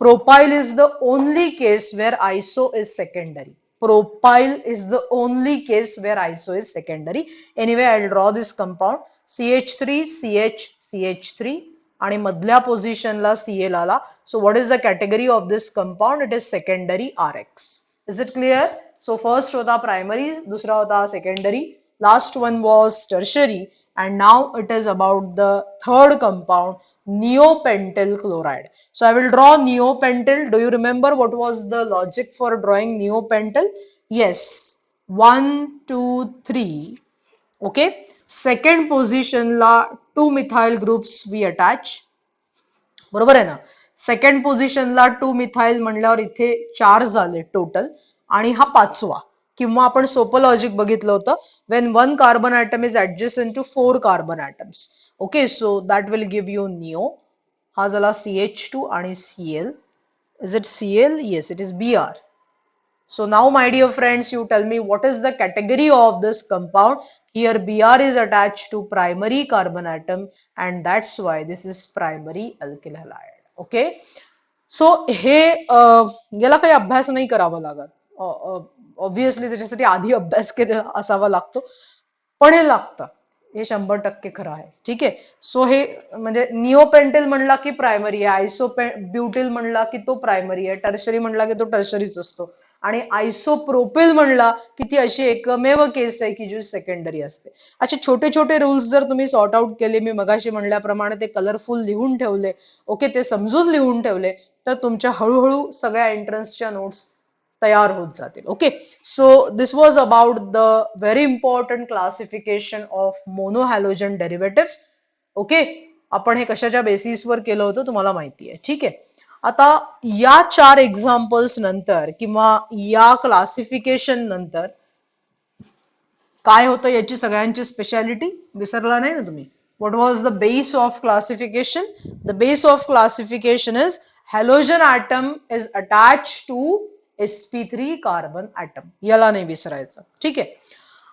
Propyl is the only case where iso is secondary. Propyl is the only case where iso is secondary. Anyway, I'll draw this compound. CH3, CH, CH3 आणि मधल्या पोझिशनला Cl आला. So what is the category of this compound? It is secondary RX. Is it clear? So first होता primary, दूसरा होता secondary, last one was tertiary, and now it is about the third compound, neopentyl chloride. So I will draw neopentyl. Do you remember what was the logic for drawing neopentyl? Yes, 1, 2, 3. Okay, second position ला 2 methyl groups we attach. बरोबर आहे ना? Second पोझिशनला 2 methyl म्हणल्यावर इथे 4 झाले total आणि हा 5वा. किंवा आपण सोपं लॉजिक बघितलं होतं, when one carbon atom is adjacent to 4 carbon atoms. Okay, so that will give you neo. हा झाला CH2 आणि Cl. Is it Cl? Yes, it is Br. So now my dear friends, you tell me what is the category of this compound. Here Br is attached to primary carbon atom and that's why this is primary alkyl halide. Okay. So हे याला काही अभ्यास नाही करावा लागत. Obviously त्याच्यासाठी आधी अभ्यास केलेला असावा लागतो, पण हे लागतं, हे 100% खरं आहे. ठीक आहे. सो हे म्हणजे निओपेंटिल म्हणला की प्रायमरी आहे, आयसोब्युटिल म्हणला की तो प्रायमरी आहे, टर्शरी म्हणला की तो टर्शरीच असतो, आणि आयसोप्रोपिल म्हणला की ती अशी एकमेव केस आहे की जी सेकंडरी असते. असे छोटे छोटे रूल्स जर तुम्ही सॉर्ट आउट केले, मी मगाशी म्हणल्याप्रमाणे ते कलरफुल लिहून ठेवले, ओके, ते समजून लिहून ठेवले, तर तुमच्या हळूहळू सगळ्या एंट्रन्सच्या नोट्स तयार होत जातील. ओके. So this was about the very important classification of monohalogen derivatives. Okay, आपण हे कशाच्या बेसिसवर केलं होतं तुम्हाला माहिती आहे. ठीक आहे. आता या 4 एक्झाम्पल्स नंतर किंवा या क्लासिफिकेशन नंतर काय होतं याची सगळ्यांची स्पेशालिटी विसरला नाही ना तुम्ही? What was the base of classification? The base of classification is halogen atom is attached to sp3 carbon atom. याला नाही विसरायचं. ठीक आहे.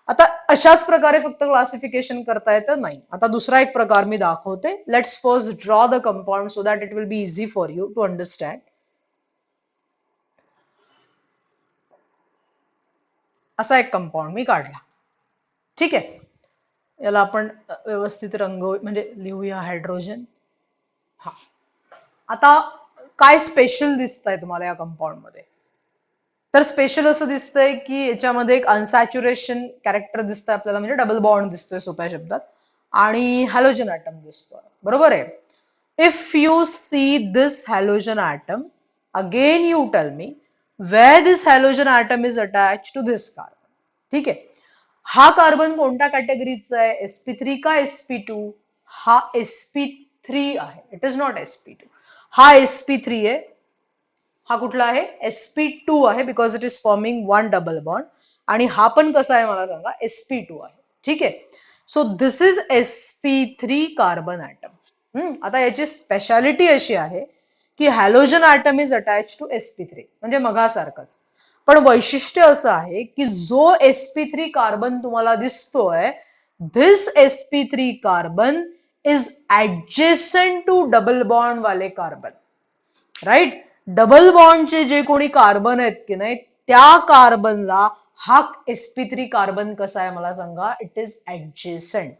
आता अशाच प्रकारे फक्त क्लासिफिकेशन करता येतं नाही. आता दुसरा एक प्रकार मी दाखवते. Let's first draw the compound so that it will be easy for you to understand. असा एक कंपाउंड मी काढला. ठीक आहे. याला आपण व्यवस्थित रंग म्हणजे लिहूया हायड्रोजन. हा, आता काय स्पेशल दिसतंय तुम्हाला या कंपाउंड मध्ये? तर स्पेशल असं दिसतंय की याच्यामध्ये एक अनसॅच्युरेशन कॅरेक्टर दिसतंय आपल्याला, म्हणजे डबल बॉन्ड दिसतोय सोप्या शब्दात, आणि हॅलोजन ॲटम दिसतोय. बरोबर आहे. If you see this halogen atom, again you tell me where this halogen atom is attach to this carbon. ठीक आहे. हा कार्बन कोणत्या कॅटेगरीचा आहे? sp3 का sp2? हा sp3 आहे. It is not sp2. हा sp3 आहे. हा कुठला आहे? sp2 आहे, because it is forming one double bond. आणि हा पण कसा आहे मला सांगा? sp2 आहे. ठीक आहे. So this is sp3 carbon atom. आता याची स्पेशालिटी अशी आहे की halogen atom is attach to sp3, म्हणजे मगासारखंच. पण वैशिष्ट्य असं आहे की जो sp3 कार्बन तुम्हाला दिसतोय, this sp3 carbon is adjacent to double bond वाले कार्बन. राईट. डबल बॉन्डचे जे कोणी कार्बन आहेत की नाही त्या कार्बनला हा sp3 कार्बन कसा आहे मला सांगा, it is adjacent.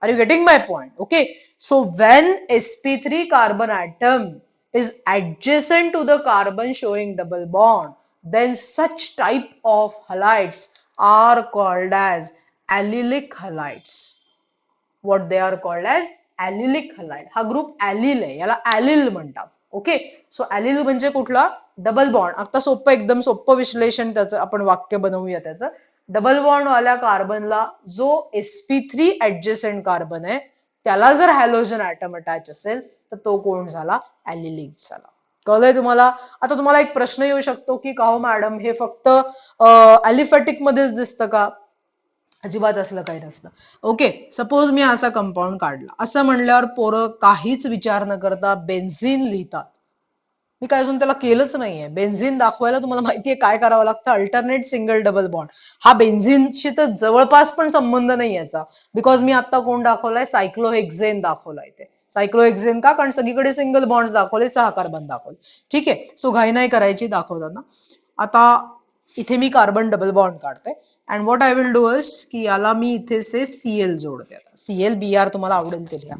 Are you getting my point? Okay. So when sp3 carbon atom is adjacent to the carbon showing double bond, then such type of halides are called as allylic halides. What they are called as allylic halide. हा group ॲलिल आहे, याला ॲलिल म्हणतात. Okay. So ॲलिल म्हणजे कुठला? Double bond. आता सोपं, एकदम सोपं विश्लेषण त्याचं आपण वाक्य बनवूया त्याचं. डबल बॉन्ड वाल्या कार्बनला जो sp3 ऍडजेसंट कार्बन आहे त्याला जर हॅलोजन ऍटम अटॅच असेल तर तो कोण झाला? ॲलिलिक झाला. कळलंय तुम्हाला? आता तुम्हाला एक प्रश्न येऊ शकतो की का हो मॅडम हे फक्त ॲलिफॅटिक मध्येच दिसतं का? अजिबात असलं काही नसतं. ओके. सपोज मी असा कंपाऊंड काढला, असं म्हणल्यावर पोरं काहीच विचार न करता बेन्झीन लिहितात. मी काय अजून त्याला केलंच नाहीये. बेन्झीन दाखवायला तुम्हाला माहितीये काय करावं लागतं? Alternate single double bond. हा बेन्झीनशी तर जवळपास पण संबंध नाही याचा, बिकॉज मी आता कोण दाखवलाय? सायक्लोहेक्झेन दाखवलाय. ते सायक्लोहेक्झेन का? कारण सगळीकडे सिंगल बॉन्ड दाखवले, 6 कार्बन दाखवले. ठीक आहे. सो घाई नाही करायची दाखवताना. आता इथे मी कार्बन डबल बॉन्ड काढते and what I will do is की याला मी इथे से सीएल जोडते. आता सीएल बीआर तुम्हाला आवडेल ते लिहा.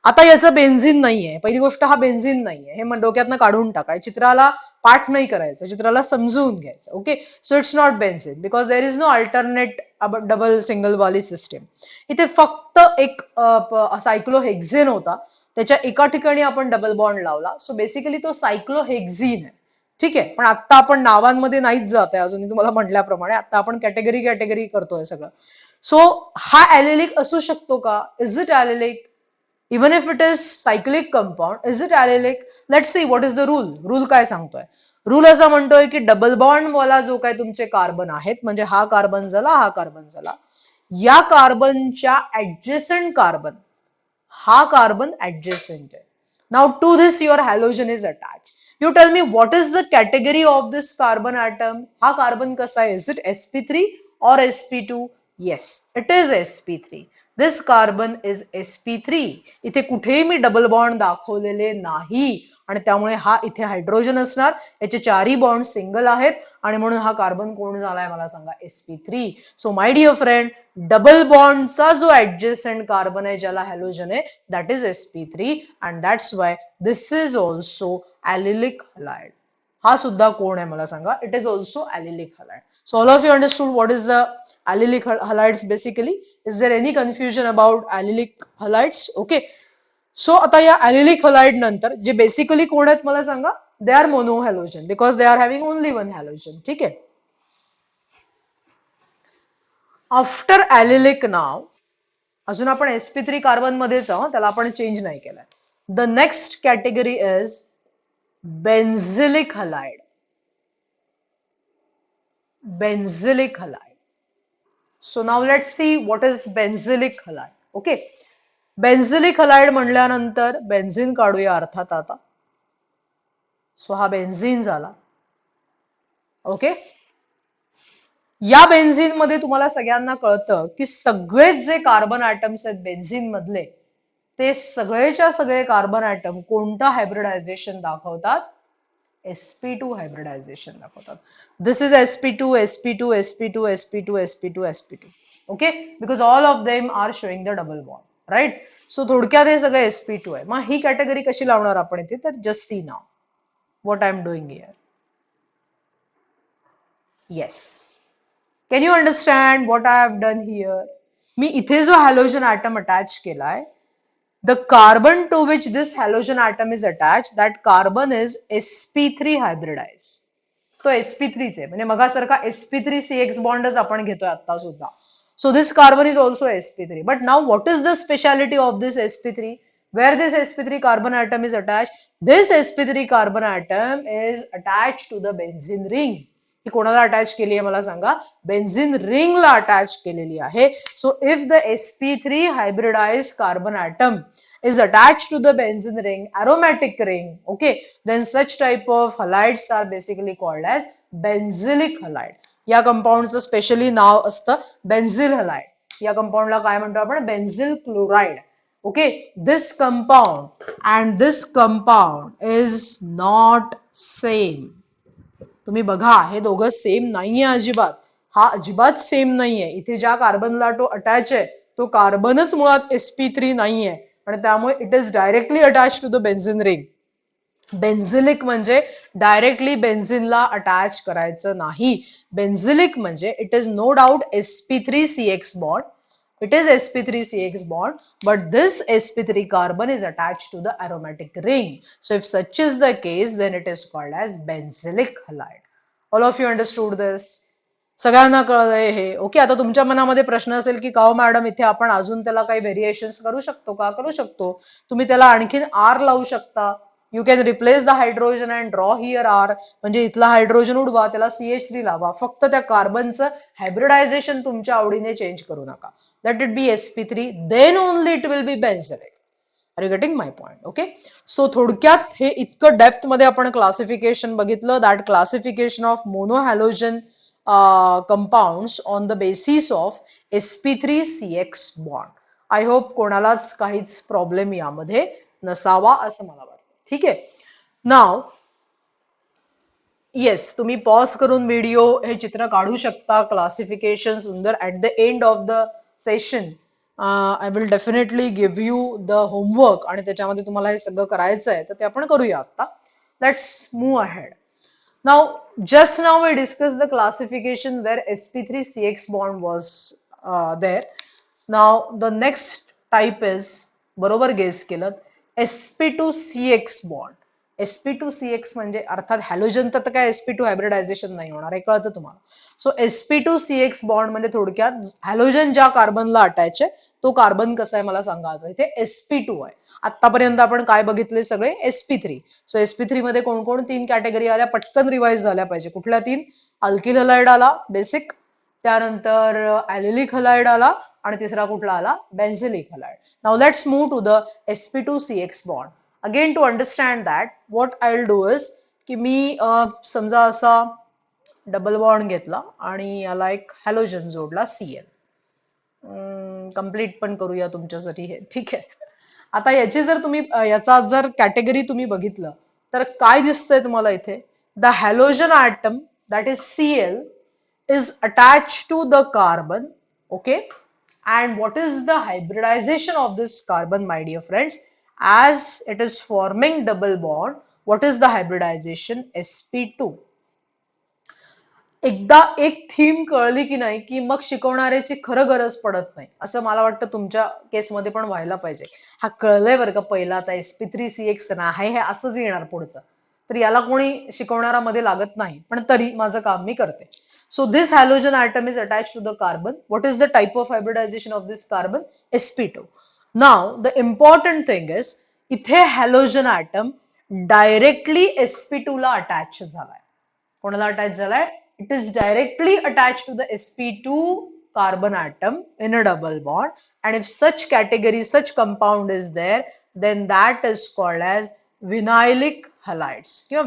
आता याचं बेन्झिन नाहीये. पहिली गोष्ट, हा बेन्झिन नाहीये, हे डोक्यातनं काढून टाकाय. चित्राला पाठ नाही करायचं, चित्राला समजून घ्यायचं. Okay. So it's not benzene because there is no alternate double single वाली सिस्टीम. इथे फक्त एक सायक्लोहेक्झेन होता, त्याच्या एका ठिकाणी आपण डबल बॉन्ड लावला. सो बेसिकली तो सायक्लोहेक्झिन आहे. ठीक आहे. पण आता आपण नावांमध्ये नाहीच जात आहे अजून, मी तुम्हाला म्हटल्याप्रमाणे आता आपण कॅटेगरी करतोय सगळं. सो हा ॲलिलिक असू शकतो का? Is it allylic? Even if it is cyclic compound, is it allylic? Let's see what is the rule. Rule काय सांगतोय? रूल असा म्हणतोय की डबल बॉन्ड वाला जो काय तुमचे कार्बन आहेत, म्हणजे हा कार्बन झाला, हा कार्बन झाला, या कार्बनच्या ऍडजेसंट कार्बन, हा कार्बन ऍडजेसंट आहे. Now to this your halogen is attach. You tell me what is the category of this carbon atom? हा कार्बन कसा आहे? Is it sp3 or sp2? Yes, it is sp3. This carbon is sp3. इथे कुठेही मी double bond दाखवलेले नाही आणि त्यामुळे हा इथे हायड्रोजन असणार. याचे चारही बॉन्ड सिंगल आहेत आणि म्हणून हा कार्बन कोण झालाय मला सांगा? sp3. So my dear friend, double बॉन्डचा जो ऍडजेसंट कार्बन आहे ज्याला हॅलोजन आहे, that is sp3 and that's why this is also allylic halide. हा सुद्धा कोण आहे मला सांगा? It is also allylic halide. So all of you understood what is the allylic halides basically? Is there any confusion about allylic halides? Okay. So आता या ॲलिलिक halide नंतर जे बेसिकली कोण आहेत मला सांगा? They are monohalogen because they are having only one halogen. ठीक आहे. आफ्टर ॲलिलिक नाव अजून आपण sp3 कार्बन मध्येच आहोत, त्याला आपण चेंज नाही केलाय. The next category is benzylic halide. Benzylic halide. So now let's see what is benzylic halide. Okay. Benzylic halide म्हणल्यानंतर बेन्झिन काढूया अर्थात आता. सो हा बेन्झिन झाला. ओके. या बेन्झिन मध्ये तुम्हाला सगळ्यांना कळतं की सगळेच जे कार्बन ॲटम्स आहेत बेन्झिन मधले, ते सगळेच्या सगळे कार्बन ॲटम कोणतं हायब्रिडायझेशन दाखवतात? sp2 हायब्रिडायझेशन दाखवतात. This is sp2, sp2, sp2, sp2, sp2, sp2. Okay. Because all of them are showing the double bond. Right. So थोडक्यात हे सगळं sp2 आहे. मग ही कॅटेगरी कशी लावणार आपण इथे? तर just see now what I am doing here. Yes. Can you understand what I have done here? मी इथे जो हॅलोजन ॲटम अटॅच केलाय, the carbon to which this halogen atom is attached, that carbon is sp3 hybridized. तो sp3 चे म्हणजे मगासारखा sp3 cx बॉन्डच आपण घेतोय आता सुद्धा. So this carbon is also sp3. But now what is the speciality of this sp3? Where this sp3 carbon atom is attached? This sp3 carbon atom is attached to the benzene ring. ही कोणाला attach केली आहे मला सांगा? Benzene रिंगला attach केलेली आहे. So if the sp3 hybridize carbon atom is attached to the benzene ring, aromatic ring, okay, then such type of halides are basically called as benzylic halide. या कंपाऊंडचं specially नाव असतं बेन्झिल halide. या कंपाऊंडला काय म्हणतो आपण? बेन्झिल chloride. Okay, this compound and this compound is not same. तुम्ही बघा हे दोघं सेम नाहीये अजिबात. हा अजिबात सेम नाहीये. इथे ज्या कार्बनला तो अटॅच आहे तो कार्बनच मुळात sp3 नाहीये आणि त्यामुळे it is directly attach to the benzene ring. Benzylic म्हणजे डायरेक्टली बेन्झिनला अटॅच करायचं नाही. बेन्झिलिक म्हणजे it is no doubt sp3CX bond. It is sp3CX bond, but this sp3 carbon is attached to the aromatic ring. So if such is the case, then it is called as benzylic halide. All of you understood this? सगळ्यांना कळलंय हे? Okay, आता तुमच्या मनामध्ये प्रश्न असेल की का madam इथे आपण अजून त्याला काही व्हेरिएशन्स करू शकतो का? करू शकतो. तुम्ही त्याला आणखीन आर लावू शकता. You can replace the hydrogen and draw here R. म्हणजे इथला हायड्रोजन उडवा, त्याला CH3 लावा. फक्त त्या कार्बनचं हायब्रिडायझेशन तुमच्या आवडीने चेंज करू नका. Let it be sp3, then only it will be benzylic. Are you getting my point? Okay. So थोडक्यात हे इतकं डेप्थ मध्ये आपण क्लासिफिकेशन बघितलं. That classification of monohalogen compounds on the basis of sp3CX bond. I hope कोणालाच काहीच problem यामध्ये नसावा असं मला वाटतं. ठीक आहे. नाव येस, तुम्ही पॉज करून व्हिडिओ हे चित्र काढू शकता. क्लासिफिकेशन सुंदर. At the end of the session I will definitely give you the homework आणि त्याच्यामध्ये तुम्हाला हे सगळं करायचं आहे तर ते आपण करूया आता. Let's move ahead. Now just now we discussed the classification where sp3CX bond was there. Now the next type is, बरोबर गेस केलं, sp2CX bond. sp2CX म्हणजे अर्थात हॅलोजन तर काय sp2 हायब्रिडायझेशन नाही होणार हे कळतं तुम्हाला. सो sp2CX बॉन्ड म्हणजे थोडक्यात हॅलोजन ज्या कार्बनला अटॅच आहे तो कार्बन कसा आहे मला सांगा. आता इथे sp2 आहे. आतापर्यंत आपण काय बघितले सगळे sp3. सो sp3 मध्ये कोण कोण 3 कॅटेगरी आल्या पटकन रिवाइज झाल्या पाहिजे. कुठल्या 3? अल्किल हलाइड आला बेसिक, त्यानंतर ॲलिलिक हलाइड आला आणि तिसरा कुठला आला? Benzylic halide. Now let's move to the sp2CX bond. Again to understand that what I will do is की मी समजा असा डबल बॉन्ड घेतला आणि याला एक हॅलोजन जोडला Cl. कंप्लीट पण करूया तुमच्यासाठी हे. ठीक आहे. आता याची जर तुम्ही याचा जर कॅटेगरी तुम्ही बघितलं तर काय दिसतंय तुम्हाला इथे? The halogen atom that is Cl is attached to the carbon. Okay, and what is the hybridization of this carbon, my dear friends? As it is forming double bond, what is the hybridization? sp2. एकदा एक theme कळली की नाही की मग शिकवणाऱ्याची खरं गरज पडत नाही असं मला वाटतं तुमच्या केसमध्ये पण व्हायला पाहिजे. हा कळलंय बरं का पहिला आता sp3CX नाही हे असंच येणार पुढचं तर याला कोणी शिकवणारा मध्ये लागत नाही पण तरी माझं काम मी करते. So this halogen atom is attached to the carbon. What is the type of hybridization of this carbon? sp2. Now the important thing is इथे halogen atom directly sp2 ला attach झालाय. कोणाला अटॅच झालाय? It is directly attached to the sp2 carbon atom in a double bond, and if such category, such compound is there, then that is called as vinylic halides किंवा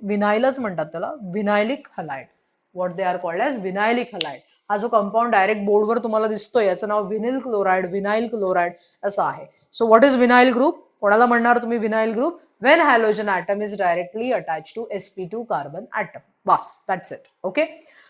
vinylच म्हणतात त्याला, vinylic halide. What they are called as vinylic halide. हा जो compound direct बोर्डवर तुम्हाला दिसतोय याचं नाव विनिल chloride असं आहे. So what is vinyl group? कोणाला म्हणणार तुम्ही vinyl group? When halogen atom is directly attached to sp2 carbon atom. Bus, that's it. Okay.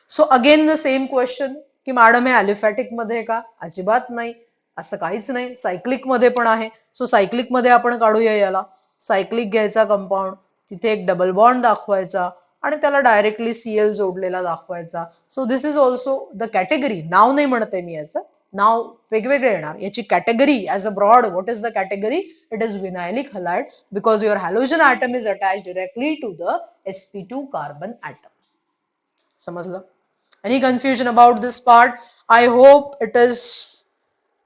So again the same question की मॅडम हे अलिफॅटिक मध्ये का? अजिबात नाही, असं काहीच नाही. सायक्लिक मध्ये पण आहे. सो सायक्लिक मध्ये आपण काढूया याला. सायक्लिक घ्यायचा कंपाऊंड, तिथे एक डबल बॉन्ड दाखवायचा आणि त्याला डायरेक्टली Cl जोडलेला दाखवायचा. So this is also the category. नाव नाही म्हणते मी याचं, नाव वेगवेगळे येणार. याची category as a broad, what is the category? It is vinylic halide because your halogen atom is attach directly to the sp2 carbon atom. समजलं? Any confusion about this part? I hope it is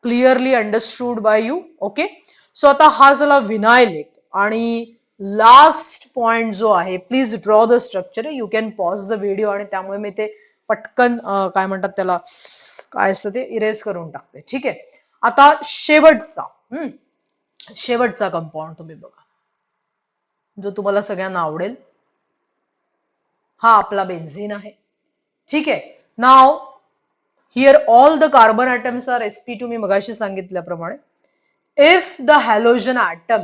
clearly understood by you. Okay. So आता हा झाला vinylic आणि last point जो आहे, please draw the structure. You can pause the video आणि त्यामुळे मी ते पटकन काय म्हणतात त्याला, काय असतं ते इरेज करून टाकते. ठीक आहे. आता शेवटचा कंपाऊंड तुम्ही बघा जो तुम्हाला सगळ्यांना आवडेल. हा आपला बेन्झीन आहे. ठीक आहे. Now here all the carbon atoms are sp2. मी मगाशी सांगितल्याप्रमाणे if the halogen atom,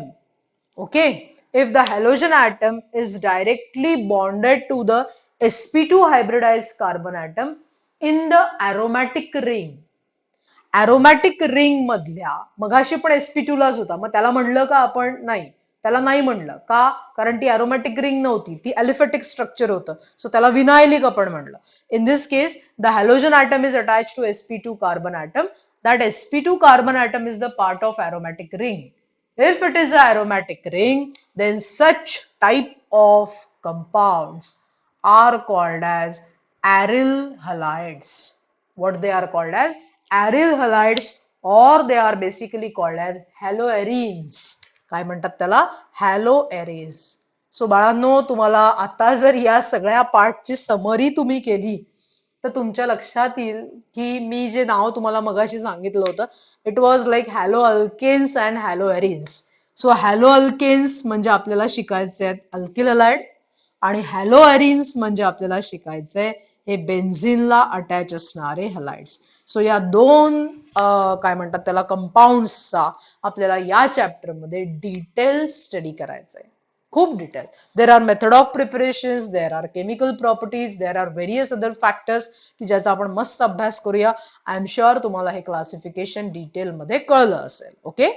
okay, if the halogen atom is directly bonded to the sp2 hybridized carbon atom in the aromatic ring, aromatic ring मधल्या, मगाशी पण sp2 लाच होता, मग त्याला म्हणलं का आपण? नाही, त्याला नाही म्हणलं का? कारण ती अरोमॅटिक रिंग नव्हती, ती अलिफॅटिक स्ट्रक्चर होतं, सो त्याला विनायलिक आपण म्हणलं. In this case the halogen atom is attach to sp2 carbon atom. That sp2 carbon atom is the part of aromatic ring. If it is a aromatic ring, then such type of compounds are called as aryl halides. What they are called as? Aryl halides, or they are basically called as haloarenes. काय म्हणतात त्याला? haloarenes. So बाळांनो, तुम्हाला आता जर या सगळ्या पार्टची summary तुम्ही केली तर तुमच्या लक्षात येईल की मी जे नाव तुम्हाला मगाशी सांगितलं होतं, it was like halo alkanes and halo arenes. So halo alkanes म्हणजे आपल्याला शिकायचे आहेत अल्किल हलाइड, आणि हॅलो एरिन्स म्हणजे आपल्याला शिकायचंय हे बेन्झिनला अटॅच असणारे हलाइड्स. सो या दोन काय म्हणतात त्याला कंपाऊंड्सचा आपल्याला या चॅप्टरमध्ये डिटेल स्टडी करायचा आहे, खूप detail. There are method of preparations, there are chemical properties, there are various other factors की ज्याचा आपण मस्त अभ्यास करूया. आय एम शुअर तुम्हाला हे क्लासिफिकेशन डिटेलमध्ये कळलं असेल. ओके.